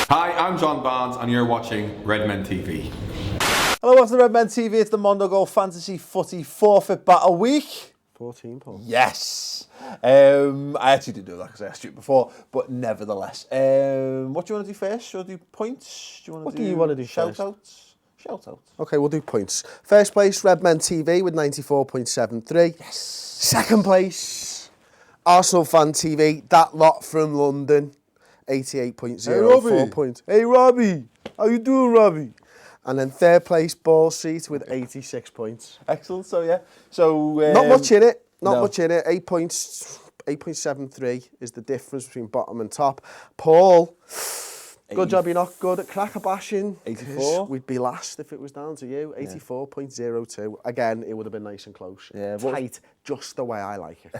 Hi, I'm John Barnes and you're watching Redmen TV. Hello, welcome to Redmen TV. It's the Mondo Goal Fantasy Footy Forfeit Battle Week. 14 points. Yes. I actually didn't do that because I asked you before, but nevertheless. What do you want to do first? Do you want to do points? What do you want to do shout first? outs? Shout outs. Okay, we'll do points. First place, Redmen TV with 94.73. Yes. Second place, ArsenalFanTV, that lot from London, 88.04 points. Hey, Robbie. How you doing, Robbie? And then third place, BallStreet with 86 points. Excellent. So, yeah. So Not much in it. No. 8 points, 8.73 is the difference between bottom and top. Paul, good job you're not good at cracker bashing. 84. We'd be last if it was down to you. 84.02. Again, it would have been nice and close. Yeah, tight, just the way I like it.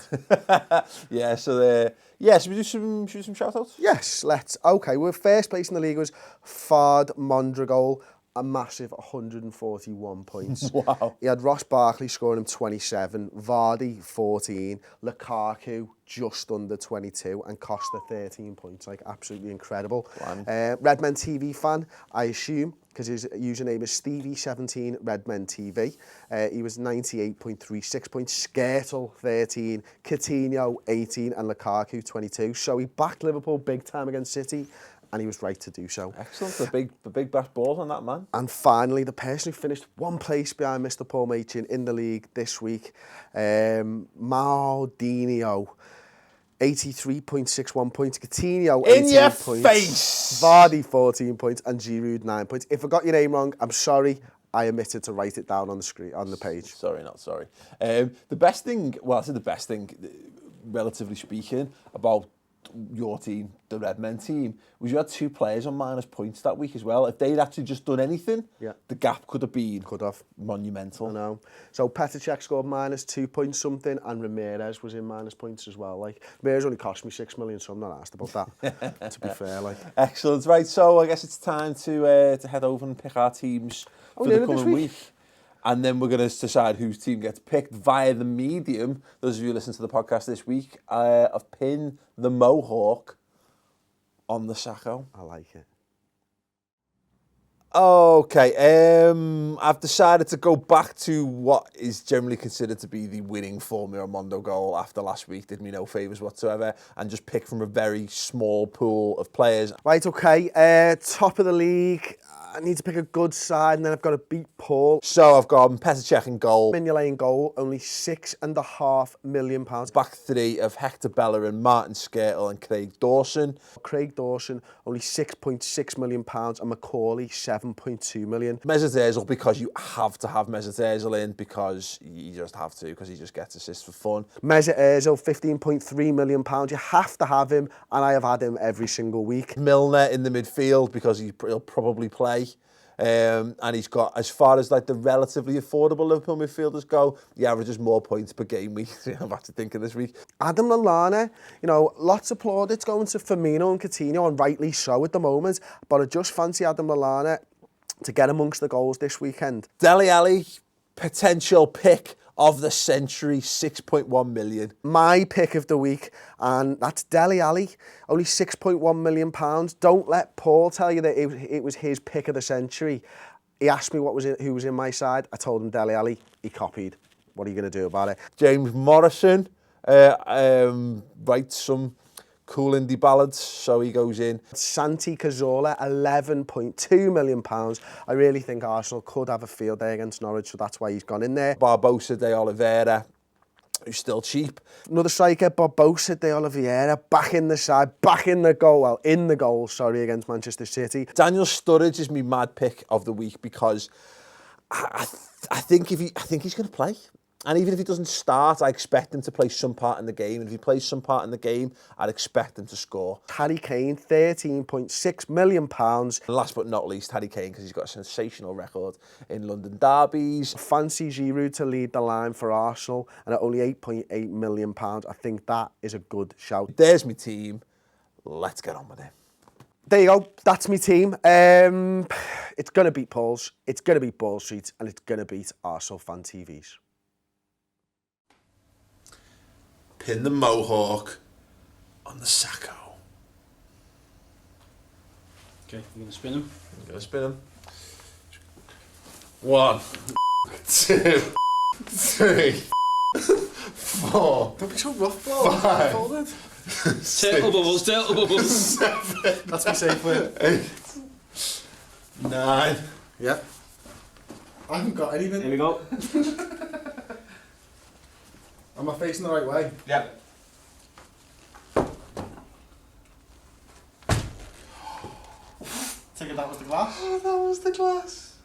Yeah, so should we do some shout outs? Yes, let's. Okay, we're first place in the league was Fard Mondragol, a massive 141 points. Wow. He had Ross Barkley scoring him 27, Vardy 14, Lukaku just under 22, and Costa 13 points. Like, absolutely incredible. Redmen TV fan, I assume, because his username is Stevie17 Redmen TV. He was 98.36 points, Skirtle 13, Coutinho 18, and Lukaku 22. So he backed Liverpool big time against City, and he was right to do so. Excellent. The big bash balls on that, man. And finally, the person who finished one place behind Mr. Paul Machin in the league this week, Maldinho, 83.61 points, Coutinho, 18 In your points, face! Vardy, 14 points, and Giroud, 9 points. If I got your name wrong, I'm sorry. I omitted to write it down on the screen, on the page. Sorry, not sorry. The best thing, well, I said the best thing, relatively speaking, about your team, the Redmen team, was you had two players on minus points that week as well. If they'd actually just done anything, the gap could have been monumental. I know. So Petr Cech scored minus 2 points something, and Ramirez was in minus points as well. Like, Ramirez only cost me 6 million, so I'm not asked about that. To be fair, like. Excellent. Right, so I guess it's time to head over and pick our teams for the coming week. And then we're going to decide whose team gets picked via the medium, those of you who listen to the podcast this week, of Pin the Mohawk on the Sakho. I like it. Okay, I've decided to go back to what is generally considered to be the winning Formula Mondo goal after last week. Did me no favours whatsoever, and just pick from a very small pool of players. Right, okay, top of the league. I need to pick a good side, and then I've got to beat Paul. So I've got Petr Cech in goal. Mignolet in goal, only £6.5 million. Back three of Hector Bellerin, Martin Skirtle and Craig Dawson. Craig Dawson, only £6.6 million, and Macaulay, £7.2 million. Mesut Ozil, because you have to have Mesut Ozil in, because you just have to, because he just gets assists for fun. Mesut Ozil, £15.3 million. You have to have him, and I have had him every single week. Milner in the midfield, because he'll probably play. And he's got, as far as like the relatively affordable Liverpool midfielders go, he averages more points per game week. I've had to think of this week. Adam Lallana, you know, lots of plaudits going to Firmino and Coutinho, and rightly so at the moment, but I just fancy Adam Lallana to get amongst the goals this weekend. Dele Alli, potential pick of the century, 6.1 million. My pick of the week, and that's Dele Alli, only £6.1 million. Don't let Paul tell you that it was his pick of the century. He asked me who was in my side. I told him Dele Alli. He copied. What are you going to do about it? James Morrison writes some cool indie ballads, so he goes in. Santi Cazorla, £11.2 million. I really think Arsenal could have a field day against Norwich, so that's why he's gone in there. Barbosa de Oliveira, who's still cheap. Another striker, Barbosa de Oliveira, back in the side, back in the goal, against Manchester City. Daniel Sturridge is my mad pick of the week, because I think he's going to play. And even if he doesn't start, I expect him to play some part in the game. And if he plays some part in the game, I'd expect him to score. Harry Kane, £13.6 million. And last but not least, Harry Kane, because he's got a sensational record in London derbies. Fancy Giroud to lead the line for Arsenal, and at only £8.8 million. I think that is a good shout. There's my team. Let's get on with it. There you go. That's my team. It's going to beat Paul's, it's going to beat BallStreet, and it's going to beat ArsenalFanTV's. Pin the Mohawk on the Sakho. Okay, I'm going to spin him. I'm going to spin him. 1, 2, 3, 4. Don't be so rough, bro. 5, Turtle bubbles, turtle bubbles. 7. That's my safe word. 8, 9. Yeah. I haven't got anything. Here we go. Am I facing the right way? Yeah. Take it that was the glass. Oh, that was the glass.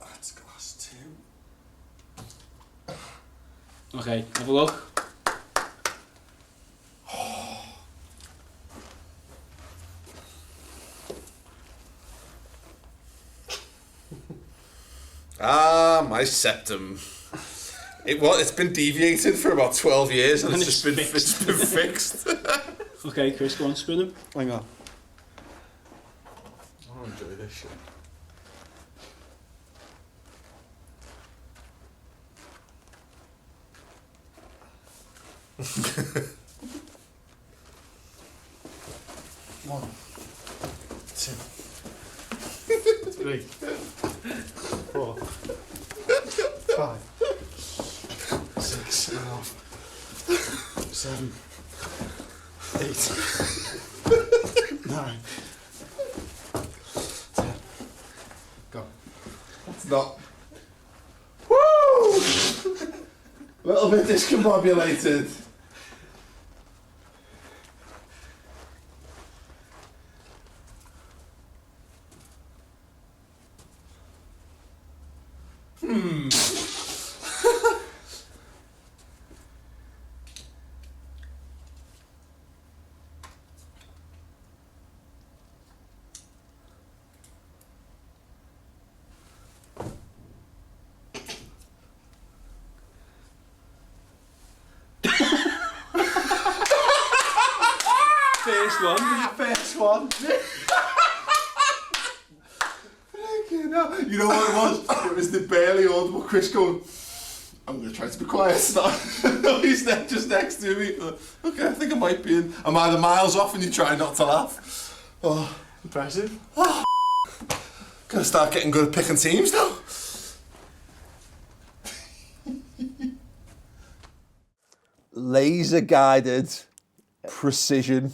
That's glass too. Okay, have a look. Ah, my septum. It's been deviated for about 12 years and it's been fixed. Okay, Chris, go on, spin him. Hang on. I enjoy this shit. One, 2, 3, 4, 5, 6 and a half, 7, 8, 9, 10. Go. It's not. Woo! A little bit discombobulated. First one. First one. You know what it was? It was the barely audible Chris going, I'm going to try to be quiet now. He's there just next to me. Okay, I think I might be in. I'm either miles off and you try not to laugh. Oh, Impressive. Gonna start getting good at picking teams now. Laser guided precision.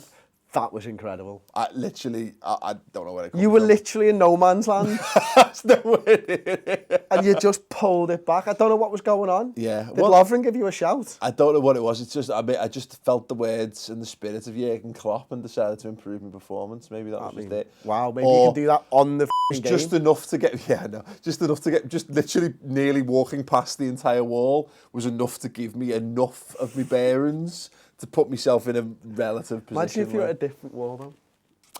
That was incredible. I don't know where it comes You were from. literally in no man's land That's nowhere near. and you just pulled it back. I don't know what was going on. Yeah. Did Well, Lovren give you a shout? I don't know what it was. It's just I just felt the words and the spirit of Jurgen Klopp and decided to improve my performance. Maybe that was just it. Wow, maybe Or you can do that on the It game. was just enough to get, just literally nearly walking past the entire wall was enough to give me enough of my bearings to put myself in a relative position. Imagine if you were where at a different wall though.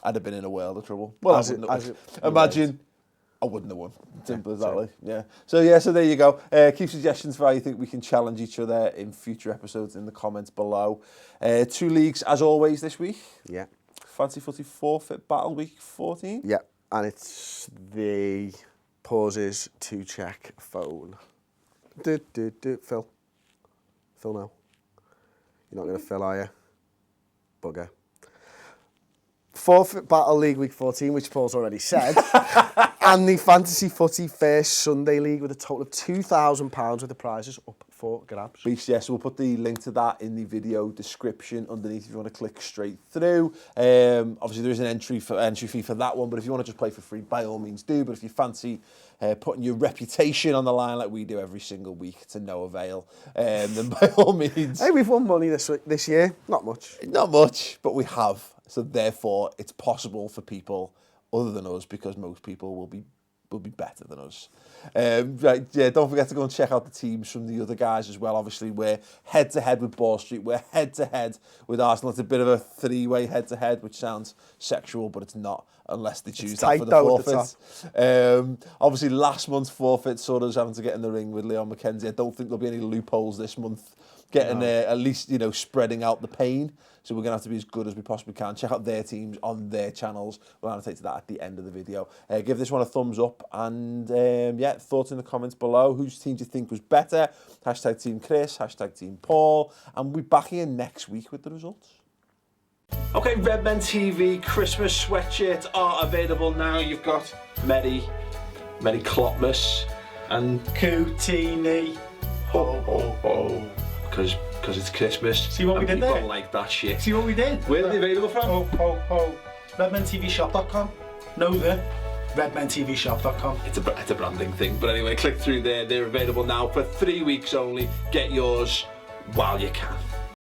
I'd have been in a world of trouble. Well, As I it- wouldn't as have. it Imagine I wouldn't have won. Simple as that. same. Like. Yeah. So there you go. Keep suggestions for how you think we can challenge each other in future episodes in the comments below. 2 leagues as always this week. Yeah. Fancy Footy Forfeit Battle Week 14. Yeah, and it's the pauses to check phone. Phil. Phil now. You're not going to Phil, are you? Bugger. Forfeit Battle League Week 14, which Paul's already said, and the Fantasy Footy First Sunday League with a total of £2,000 with the prizes up for grabs. Beast, yes, we'll put the link to that in the video description underneath if you want to click straight through. Obviously, there is an entry fee for that one, but if you want to just play for free, by all means do. But if you fancy putting your reputation on the line like we do every single week to no avail, then by all means. Hey, we've won money this year. Not much. Not much, but we have. So therefore, it's possible for people other than us because most people will be better than us. Right, yeah, don't forget to go and check out the teams from the other guys as well. Obviously, we're head-to-head with BallStreet. We're head-to-head with Arsenal. It's a bit of a 3-way head-to-head, which sounds sexual, but it's not unless they choose that for the forfeit. Obviously, last month's forfeit saw us having to get in the ring with Leon McKenzie. I don't think there'll be any loopholes this month getting at least, you know, spreading out the pain. So we're going to have to be as good as we possibly can. Check out their teams on their channels. We'll annotate to that at the end of the video. Give this one a thumbs up. And yeah, thoughts in the comments below. Whose team do you think was better? Hashtag Team Chris, hashtag Team Paul. And we'll be back here next week with the results. Okay, Redmen TV Christmas sweatshirts are available now. You've got Merry Clopmas and Coutini. Ho, ho, ho. Because it's Christmas. See what we did there? People like that shit. See what we did? Where are they available from? Ho, ho, ho. RedmenTVshop.com. No, the RedmenTVshop.com. It's a branding thing. But anyway, click through there. They're available now for 3 weeks only. Get yours while you can.